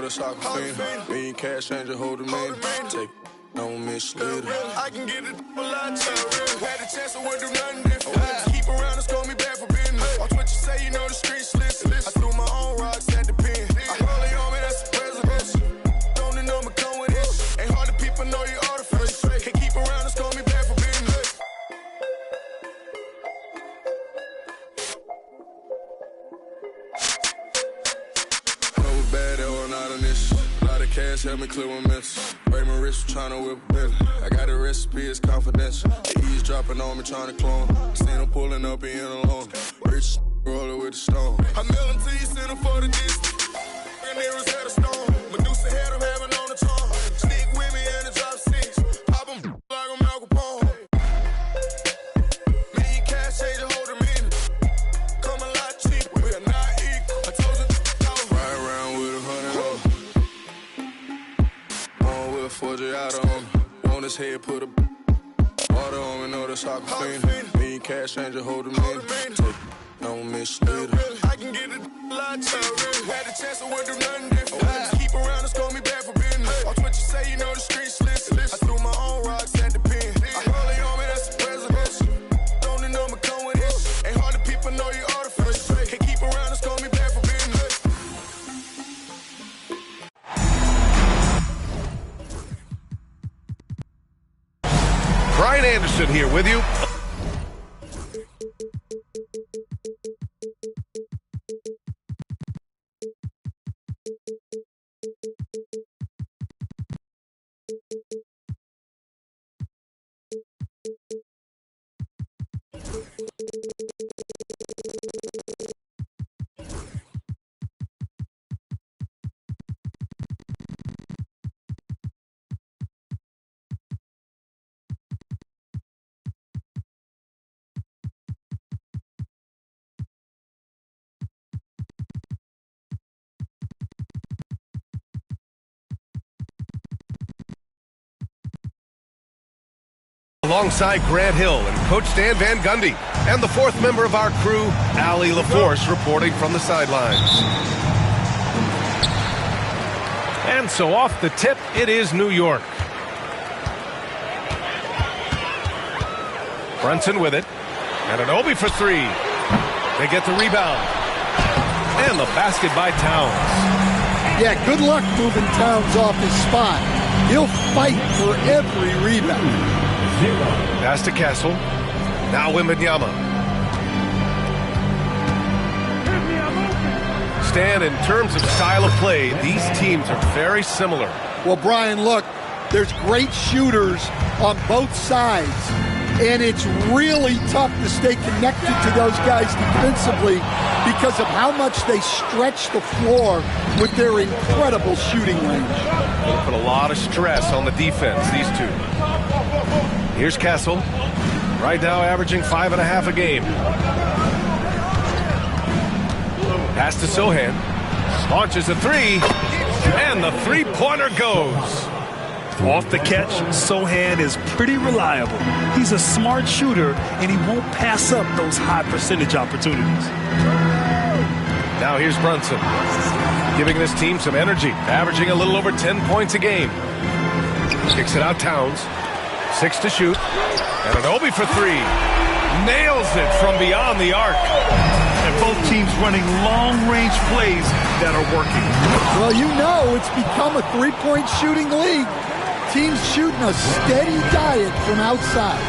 the soccer fiend. Me and cash changer holding me. Take don't mislead her. I can get it a lot cheaper. Had a chance, I wouldn't do nothing different. Keep around and scold me back for business. Watch what you say, you know the streets listen. I threw my own rocks at the pen. I roll it on me, that's the presidential. Don't you know me come with it? Ain't hard to people know you artificial. Can't keep around and scold me back for business. Know it's bad, that was not an issue. A lot of cash help me clear my mess. Break my wrist, tryna whip a bill. I got a recipe, it's confidential. He's dropping on me, tryna clone. Seen him pulling up, he in alone. Rich roller with the stone. I mail him till you send him for the distance. And nearest had a stone. Medusa had him having on the tongue. Stick with me and the drop six. Pop him like I'm Al Capone. Me and cash changer hold him in it. Come a lot cheaper, we are not equal. I told you, I was right around with 100 on. One with a Forgiato on. On his head, put a water on me, know the soccer fiend. Me and cash changer holding me. Take don't mislead her. I can get it a lot cheaper. Had a chance, I wouldn't do nothing different. Keep around and scold me back for business. Watch what you say, you know the streets listen. I threw my own rocks at the pen. I roll it on me, that's the presidential. Don't you know me come with it? Ain't hard to people know you artificial. Can't keep around and scold me back for business. Brian Anderson here with you. Alongside Grant Hill and Coach Stan Van Gundy, and the fourth member of our crew, Allie LaForce, reporting from the sidelines. And so off the tip, it is New York. Brunson with it, and an Obi for three. They get the rebound, and the basket by Towns. Yeah, good luck moving Towns off his spot. He'll fight for every rebound. Pass to Castle. Now Wembanyama. Stan, in terms of style of play, these teams are very similar. Well, Brian, look, there's great shooters on both sides, and it's really tough to stay connected to those guys defensively because of how much they stretch the floor with their incredible shooting range. They put a lot of stress on the defense, these two. Here's Castle, right now averaging 5.5 a game. Pass to Sohan, launches a three, and the three-pointer goes. Off the catch, Sohan is pretty reliable. He's a smart shooter, and he won't pass up those high percentage opportunities. Now here's Brunson, giving this team some energy, averaging a little over 10 points a game. Kicks it out Towns. 6 to shoot, and an Obi for three. Nails it from beyond the arc. And both teams running long-range plays that are working. Well, you know it's become a three-point shooting league. Teams shooting a steady diet from outside.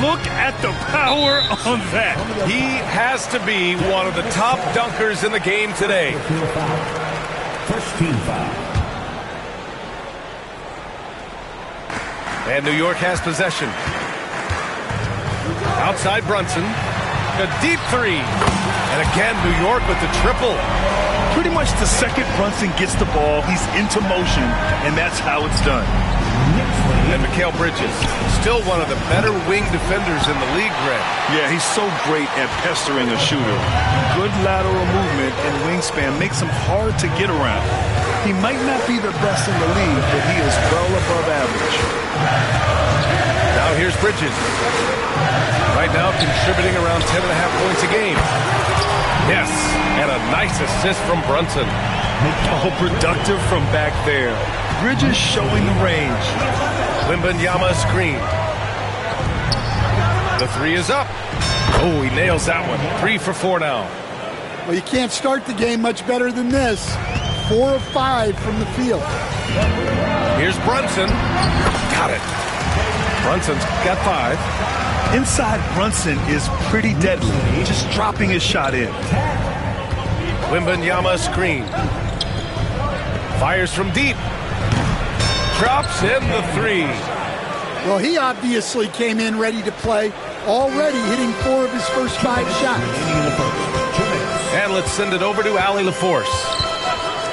Look at the power on that. He has to be one of the top dunkers in the game today. First team foul. And New York has possession. Outside Brunson. A deep three. And again, New York with the triple. Pretty much the second Brunson gets the ball, he's into motion, and that's how it's done. And Mikal Bridges, still one of the better wing defenders in the league, Greg. Yeah, he's so great at pestering a shooter. Good lateral movement and wingspan makes him hard to get around. He might not be the best in the league, but he is well above average. Now here's Bridges. Right now contributing around 10.5 points a game. Yes, and a nice assist from Brunson. Oh, productive from back there. Bridges showing the range. Wembanyama screen. The three is up. Oh, he nails that one. 3 for 4 now. Well, you can't start the game much better than this. 4 of 5 from the field. Here's Brunson. Got it. Brunson's got 5. Inside Brunson is pretty deadly. Just dropping his shot in. Wembanyama screen. Fires from deep. Drops in the 3. Well, he obviously came in ready to play, already hitting 4 of his first 5 shots. And let's send it over to Allie LaForce.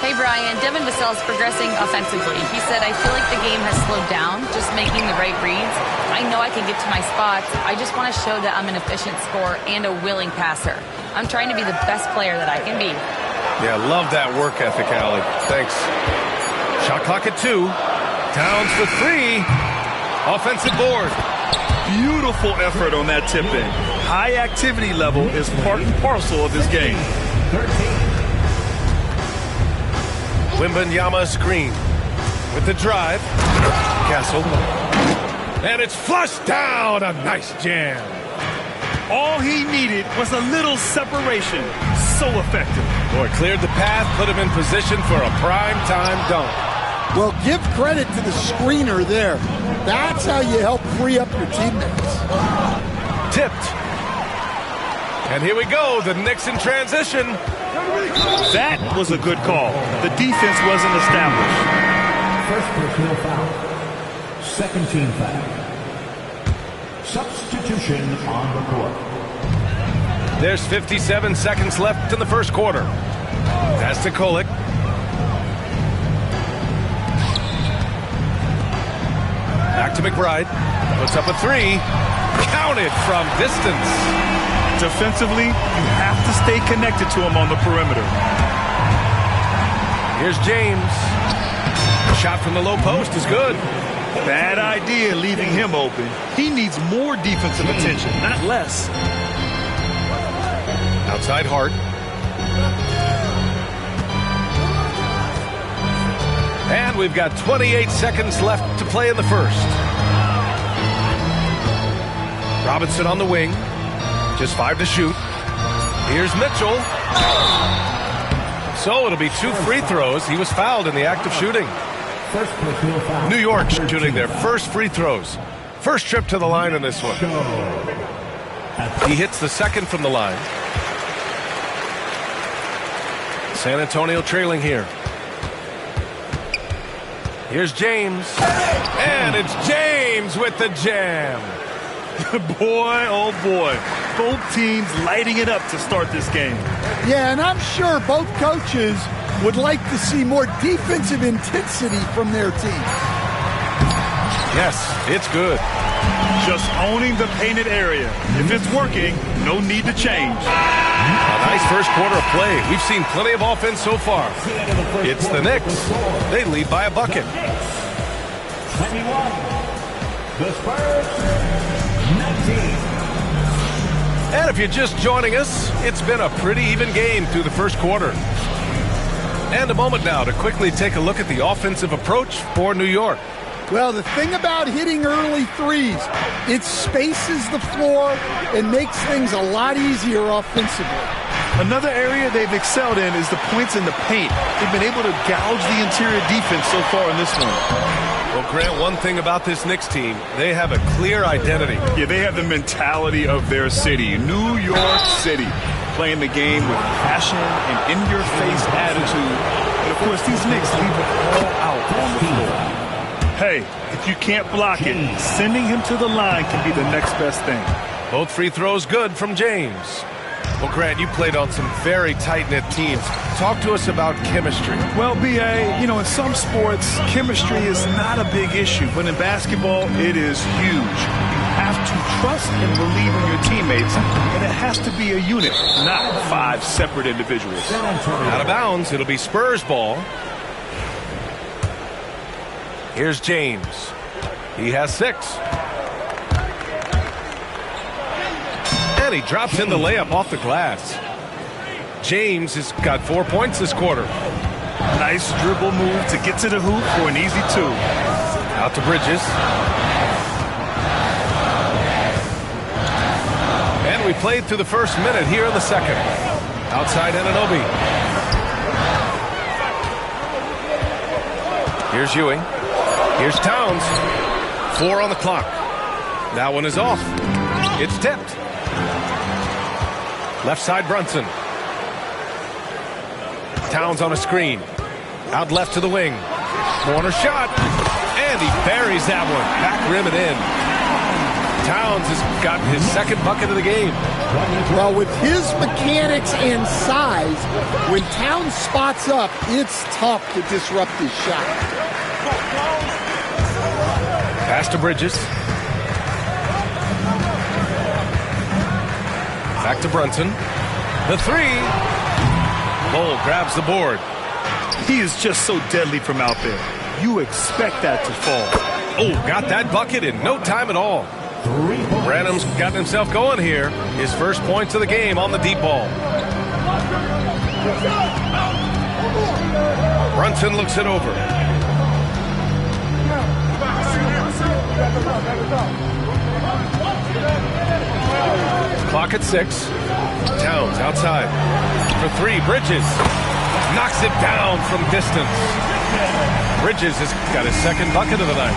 Hey, Brian. Devin Vassell's progressing offensively. He said, I feel like the game has slowed down, just making the right reads. I know I can get to my spots. I just want to show that I'm an efficient scorer and a willing passer. I'm trying to be the best player that I can be. Yeah, love that work ethic, Allie. Thanks. Shot clock at 2. Towns for 3. Offensive board. Beautiful effort on that tip-in. High activity level is part and parcel of his game. Wembanyama screen. With the drive. Castle. And it's flushed down. A nice jam. All he needed was a little separation. So effective. Boy, cleared the path, put him in position for a prime-time dunk. Well, give credit to the screener there. That's how you help free up your teammates. Tipped. And here we go, the Knicks in transition. That was a good call. The defense wasn't established. First personal foul. Second team foul. Substitution on the court. There's 57 seconds left in the first quarter. That's to Kolek. Back to McBride. Puts up a 3. Counted from distance. Defensively, you have to stay connected to him on the perimeter. Here's James. Shot from the low post is good. Bad idea leaving him open. He needs more defensive attention, not less. Outside Hart. And we've got 28 seconds left to play in the first. Robinson on the wing. Just 5 to shoot. Here's Mitchell. So it'll be 2 free throws. He was fouled in the act of shooting. New York shooting their first free throws. First trip to the line in this one. He hits the second from the line. San Antonio trailing here. Here's James. And it's James with the jam. Boy, oh boy. Both teams lighting it up to start this game. Yeah, and I'm sure both coaches would like to see more defensive intensity from their team. Yes, it's good. Just owning the painted area. If it's working, no need to change. A nice first quarter of play. We've seen plenty of offense so far. It's the Knicks. They lead by a bucket. 21. The Spurs, 19. And if you're just joining us, it's been a pretty even game through the first quarter. And a moment now to quickly take a look at the offensive approach for New York. Well, the thing about hitting early threes, it spaces the floor and makes things a lot easier offensively. Another area they've excelled in is the points in the paint. They've been able to gouge the interior defense so far in this one. Well, Grant, one thing about this Knicks team, they have a clear identity. Yeah, they have the mentality of their city, New York City, playing the game with passion and in-your-face attitude. And, of course, these Knicks leave it all out on the floor. Hey, if you can't block it, sending him to the line can be the next best thing. Both free throws good from James. Well, Grant, you played on some very tight-knit teams. Talk to us about chemistry. Well, B.A., you know, in some sports, chemistry is not a big issue. But in basketball, it is huge. You have to trust and believe in your teammates, and it has to be a unit, not 5 separate individuals. Out of bounds, it'll be Spurs ball. Here's James. He has 6. And he drops in the layup off the glass. James has got 4 points this quarter. Nice dribble move to get to the hoop for an easy 2. Out to Bridges. And we played through the first minute here in the second. Outside Anunoby. Here's Ewing. Here's Towns. 4 on the clock. That one is off. It's tipped. Left side Brunson. Towns on a screen. Out left to the wing. Corner shot. And he buries that one. Back rim and in. Towns has gotten his second bucket of the game. Well, with his mechanics and size, when Towns spots up, it's tough to disrupt his shot. Pass to Bridges. Back to Brunson. The 3. Bull grabs the board. He is just so deadly from out there. You expect that to fall. Oh, got that bucket in no time at all. Branham's gotten himself going here. His first points of the game on the deep ball. Brunson looks it over. Clock at 6. Towns outside. For 3, Bridges. Knocks it down from distance. Bridges has got his second bucket of the night.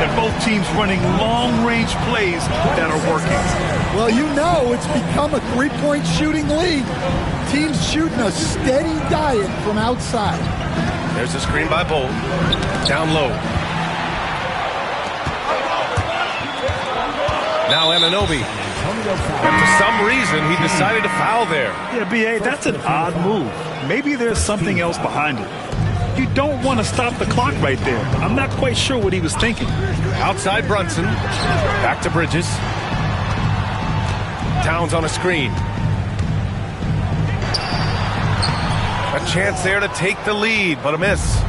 And both teams running long-range plays that are working. Well, you know it's become a three-point shooting league. Teams shooting a steady diet from outside. There's a screen by Bull. Down low. Now Anunoby. And for some reason, he decided to foul there. Yeah, B.A., that's an odd move. Maybe there's something else behind it. You don't want to stop the clock right there. I'm not quite sure what he was thinking. Outside Brunson. Back to Bridges. Towns on a screen. A chance there to take the lead, but a miss.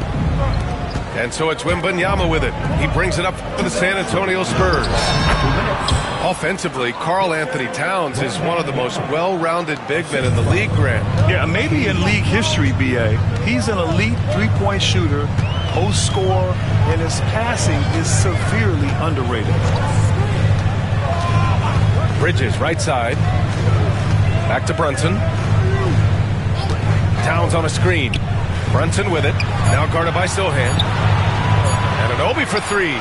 And so it's Wembanyama with it. He brings it up for the San Antonio Spurs. Offensively, Karl Anthony Towns is one of the most well-rounded big men in the league, Grant. Yeah, maybe in league history, B.A. He's an elite three-point shooter, post scorer, and his passing is severely underrated. Bridges, right side. Back to Brunson. Towns on a screen. Brunson with it. Now guarded by Sohan. Anunoby for 3.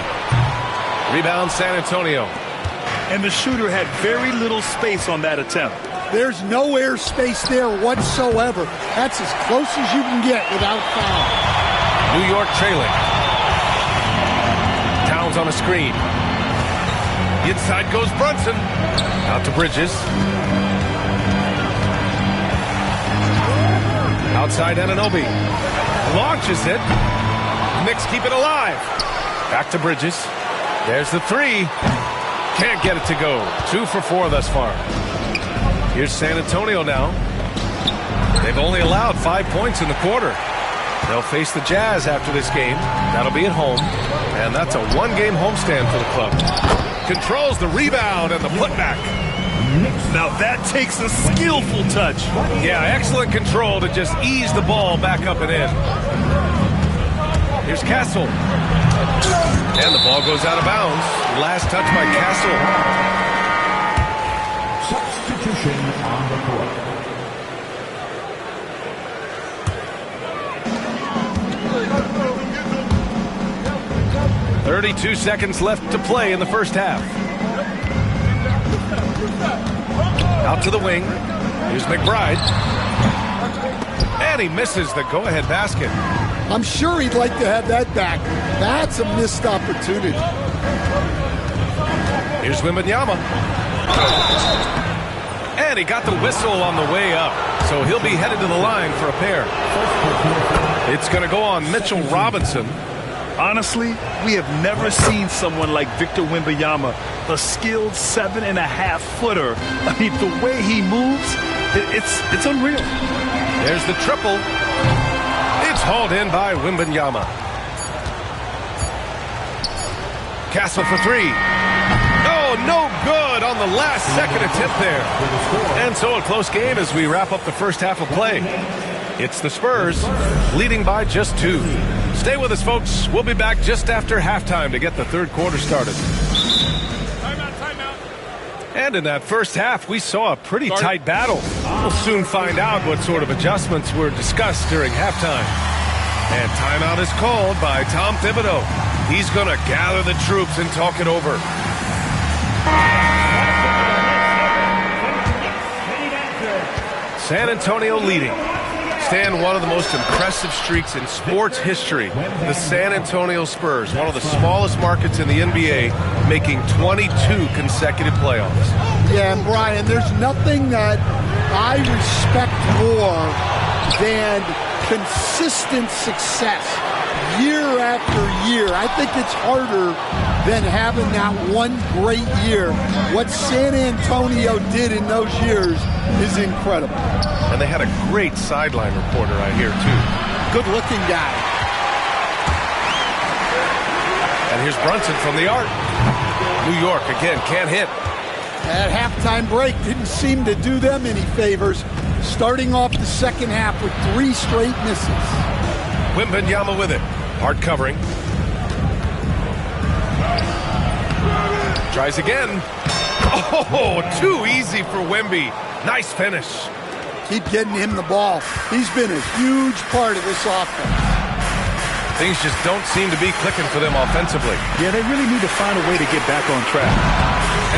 Rebound San Antonio. And the shooter had very little space on that attempt. There's no air space there whatsoever. That's as close as you can get without foul. New York trailing. Towns on a screen. Inside goes Brunson. Out to Bridges. Outside Anunoby. Launches it. Knicks keep it alive. Back to Bridges. There's the 3. Can't get it to go. 2 for 4 thus far. Here's San Antonio now. They've only allowed 5 points in the quarter. They'll face the Jazz after this game. That'll be at home. And that's a 1-game homestand for the club. Controls the rebound and the putback. Now that takes a skillful touch. Yeah, excellent control to just ease the ball back up and in. Here's Castle. And the ball goes out of bounds. Last touch by Castle. Substitution on the court. 32 seconds left to play in the first half. Out to the wing. Here's McBride. And he misses the go-ahead basket. I'm sure he'd like to have that back. That's a missed opportunity. Here's Wembanyama. And he got the whistle on the way up. So he'll be headed to the line for a pair. It's going to go on Mitchell Robinson. Honestly, we have never seen someone like Victor Wembanyama, a skilled 7.5-footer. I mean, the way he moves, it's unreal. There's the triple. It's hauled in by Wembanyama. Castle for 3. Oh, no good on the last second attempt there. And so a close game as we wrap up the first half of play. It's the Spurs, leading by just 2. Stay with us, folks. We'll be back just after halftime to get the third quarter started. And in that first half, we saw a pretty tight battle. We'll soon find out what sort of adjustments were discussed during halftime. And timeout is called by Tom Thibodeau. He's going to gather the troops and talk it over. San Antonio leading. Stan, one of the most impressive streaks in sports history. The San Antonio Spurs, one of the smallest markets in the NBA, making 22 consecutive playoffs. Yeah, and Brian, there's nothing that I respect more than consistent success year after year. I think it's harder than having that one great year. What San Antonio did in those years is incredible. And they had a great sideline reporter, I hear, too. Good-looking guy. And here's Brunson from the arc. New York, again, can't hit. That halftime break didn't seem to do them any favors, starting off the second half with 3 straight misses. Wembanyama with it. Hard covering. Tries again. Oh, too easy for Wemby. Nice finish. Keep getting him the ball. He's been a huge part of this offense. Things just don't seem to be clicking for them offensively. Yeah, they really need to find a way to get back on track.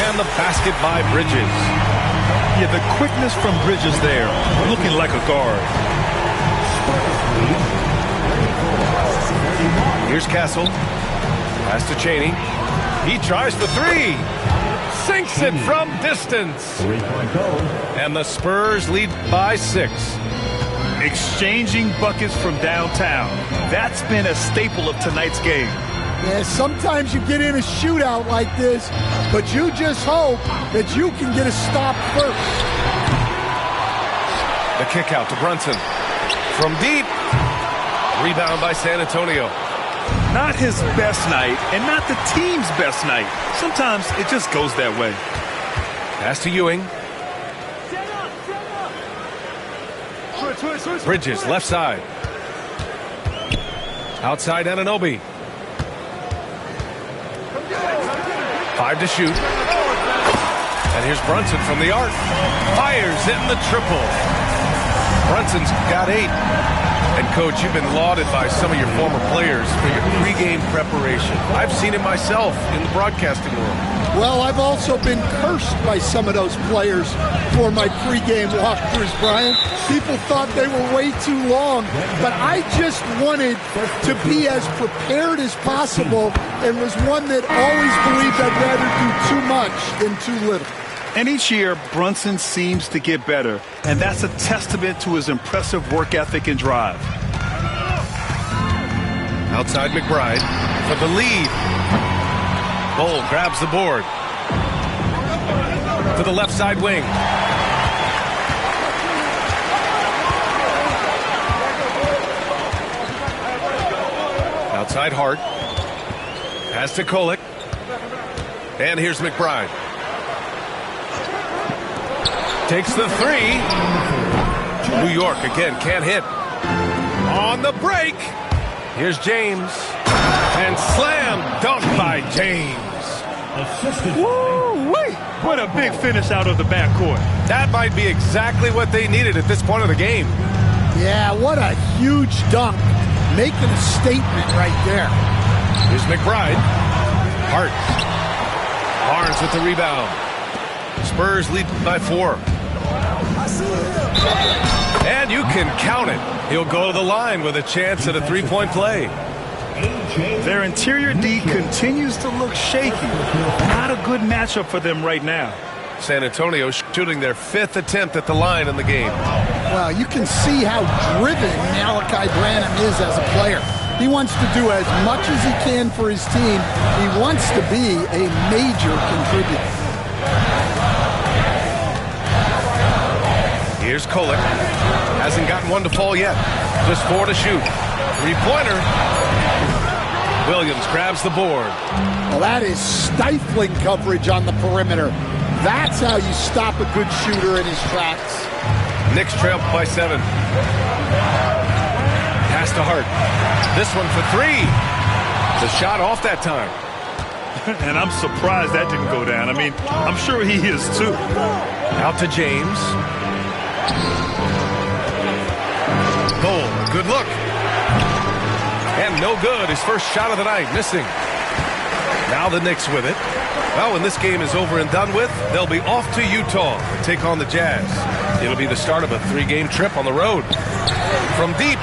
And the basket by Bridges. Yeah, the quickness from Bridges there, looking like a guard. Here's Castle. Pass to Chaney. He tries for 3. Sinks it from distance. And the Spurs lead by 6. Exchanging buckets from downtown. That's been a staple of tonight's game. Yeah, sometimes you get in a shootout like this, but you just hope that you can get a stop first. The kick out to Brunson. From deep. Rebound by San Antonio. Not his best night, and not the team's best night. Sometimes it just goes that way. Pass to Ewing. Bridges, left side. Outside Anunoby. 5 to shoot. And here's Brunson from the arc. Fires in the triple. Brunson's got 8. And, Coach, you've been lauded by some of your former players for your pregame preparation. I've seen it myself in the broadcasting world. Well, I've also been cursed by some of those players for my pregame walkthroughs, Brian. People thought they were way too long, but I just wanted to be as prepared as possible and was one that always believed I'd rather do too much than too little. And each year, Brunson seems to get better, and that's a testament to his impressive work ethic and drive. Outside McBride for the lead. Bol grabs the board. To the left side wing. Outside Hart. Pass to Kolek. And here's McBride. Takes the 3. New York again can't hit. On the break. Here's James. And slam dunk by James. Woo-wee! What a big finish out of the backcourt. That might be exactly what they needed at this point of the game. Yeah, what a huge dunk. Making a statement right there. Here's McBride. Hart. Barnes with the rebound. Spurs lead by 4. And you can count it. He'll go to the line with a chance at a 3-point play. Their interior D continues to look shaky. Not a good matchup for them right now. San Antonio shooting their 5th attempt at the line in the game. Well, you can see how driven Malachi Branham is as a player. He wants to do as much as he can for his team. He wants to be a major contributor. Here's Kolek. Hasn't gotten one to fall yet. Just 4 to shoot. 3-pointer. Williams grabs the board. Well, that is stifling coverage on the perimeter. That's how you stop a good shooter in his tracks. Knicks trail by 7. Pass to Hart. This one for three. The shot off that time. And I'm surprised that didn't go down. I mean, I'm sure he is too. Out to James. Cole, good look. And no good. His first shot of the night, missing. Now the Knicks with it. Well, when this game is over and done with, they'll be off to Utah to take on the Jazz. It'll be the start of a 3-game trip on the road. From deep.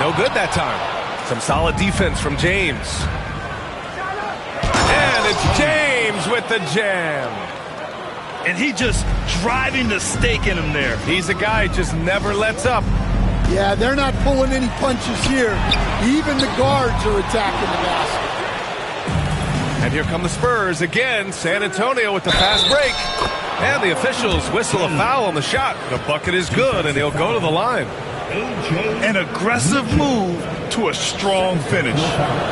No good that time. Some solid defense from James. And it's James with the jam. And he just driving the stake in him there. He's a guy who just never lets up. Yeah, they're not pulling any punches here. Even the guards are attacking the basket. And here come the Spurs again. San Antonio with the fast break. And the officials whistle a foul on the shot. The bucket is good, and he'll go to the line. An aggressive move to a strong finish.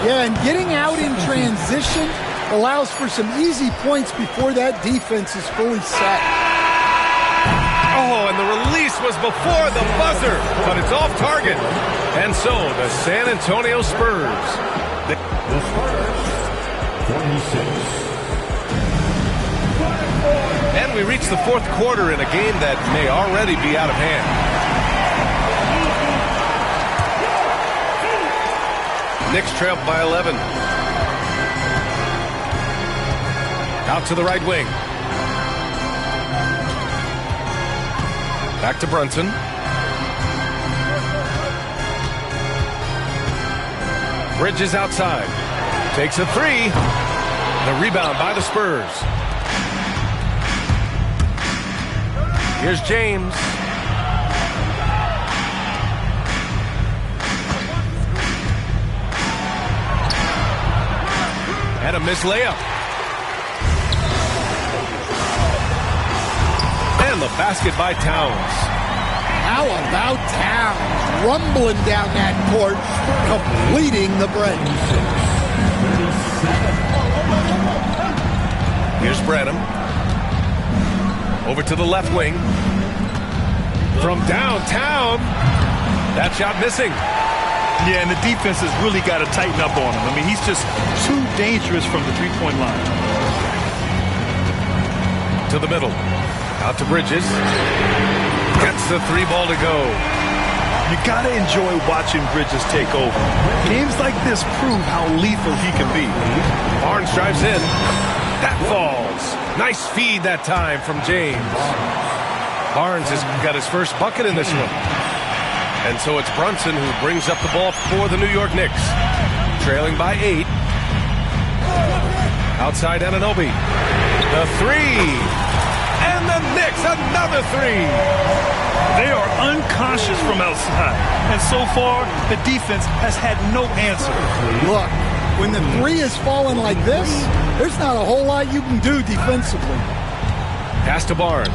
Yeah, and getting out in transition allows for some easy points before that defense is fully set. Oh, and the release was before the buzzer, but it's off target. And so the San Antonio Spurs. The Spurs, 46. And we reach the fourth quarter in a game that may already be out of hand. Knicks trail by 11. Out to the right wing. Back to Brunson. Bridges outside. Takes a three. The rebound by the Spurs. Here's James. And a missed layup. And the basket by Towns. How about Towns rumbling down that court, completing the break. Here's Branham. Over to the left wing. From downtown. That shot missing. Yeah, and the defense has really got to tighten up on him. I mean, he's just too dangerous from the three-point line. To the middle. Out to Bridges. Gets the three ball to go. You got to enjoy watching Bridges take over. Games like this prove how lethal he can be. Barnes drives in. That falls. Nice feed that time from James. Barnes has got his first bucket in this one. And so it's Brunson who brings up the ball for the New York Knicks. Trailing by 8. Outside Anunoby. The three. And the Knicks, another three. They are unconscious from outside. And so far, the defense has had no answer. Look, when the three is falling like this, there's not a whole lot you can do defensively. Pass to Barnes.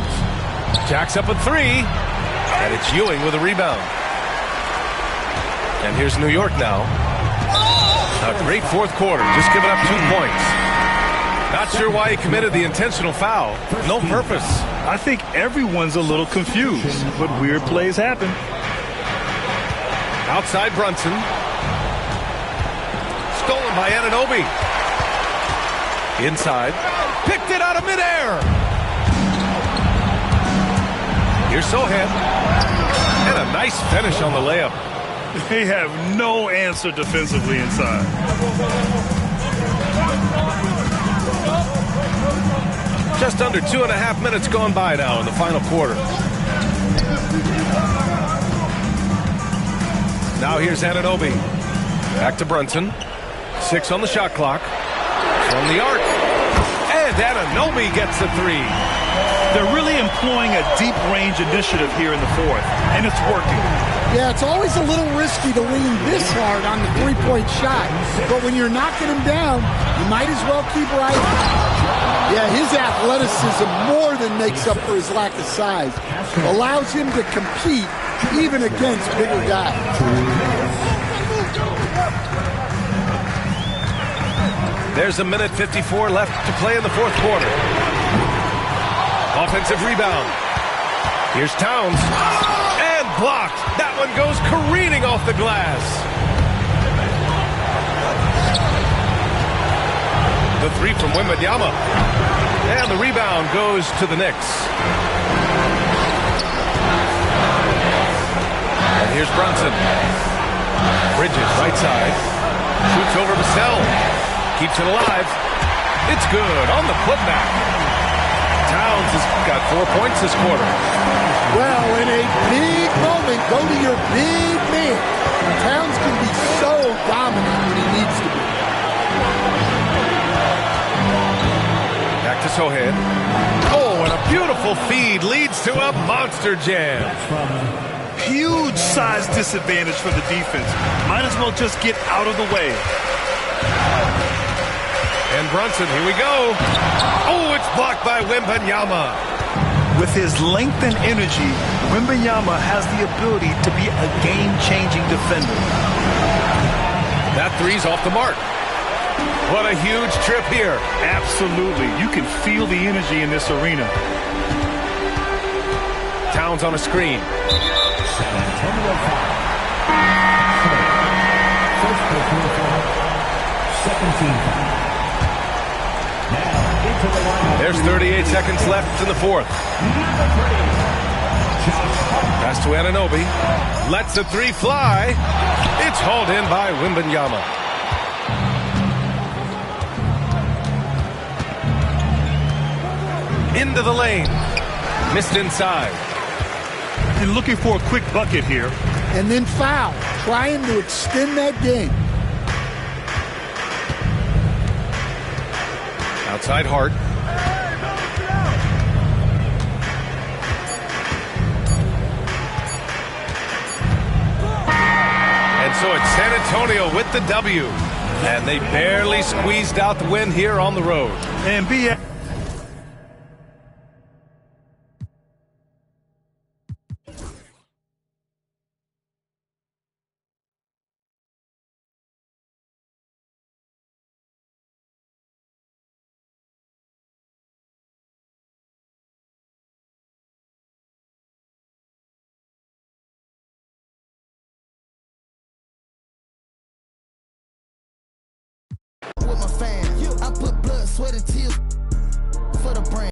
Jacks up a three. And it's Ewing with a rebound. And here's New York now. A great fourth quarter, just giving up 2 points. Not sure why he committed the intentional foul. No purpose. I think everyone's a little confused, but weird plays happen. Outside Brunson. Stolen by Anunoby. Inside. Picked it out of midair. Here's Sohan. And a nice finish on the layup. They have no answer defensively inside. Just under 2.5 minutes gone by now in the final quarter. Now here's Anunoby. Back to Brunson. 6 on the shot clock. From the arc. And Anunoby gets the three. They're really employing a deep range initiative here in the fourth, and it's working. Yeah, it's always a little risky to lean this hard on the three-point shot. But when you're knocking him down, you might as well keep riding. Yeah, his athleticism more than makes up for his lack of size. Allows him to compete even against bigger guys. There's a minute 54 left to play in the fourth quarter. Offensive rebound. Here's Towns. And blocked. That one goes careening off the glass. The three from Wembanyama. And the rebound goes to the Knicks. And here's Brunson. Bridges, right side. Shoots over Vassell. Keeps it alive. It's good on the putback. Towns has got 4 points this quarter. Well, in a big moment, go to your big man. Towns can be so dominant when he needs to be. Back to Sohan. Oh, and a beautiful feed leads to a monster jam. Huge size disadvantage for the defense. Might as well just get out of the way. And Brunson, here we go. Oh, it's blocked by Wembanyama. With his length and energy, Wembanyama has the ability to be a game-changing defender. That three's off the mark. What a huge trip here. Absolutely. You can feel the energy in this arena. Towns on a screen. First personal foul, second team foul. Now into the line. There's 38 seconds left in the fourth. Pass to Anunoby. Lets the three fly. It's hauled in by Wembanyama. Into the lane. Missed inside. And looking for a quick bucket here. And then foul, trying to extend that game. Outside Hart. And so it's San Antonio with the W. And they barely squeezed out the win here on the road. And be with my fam. I put blood, sweat, and tears for the brand.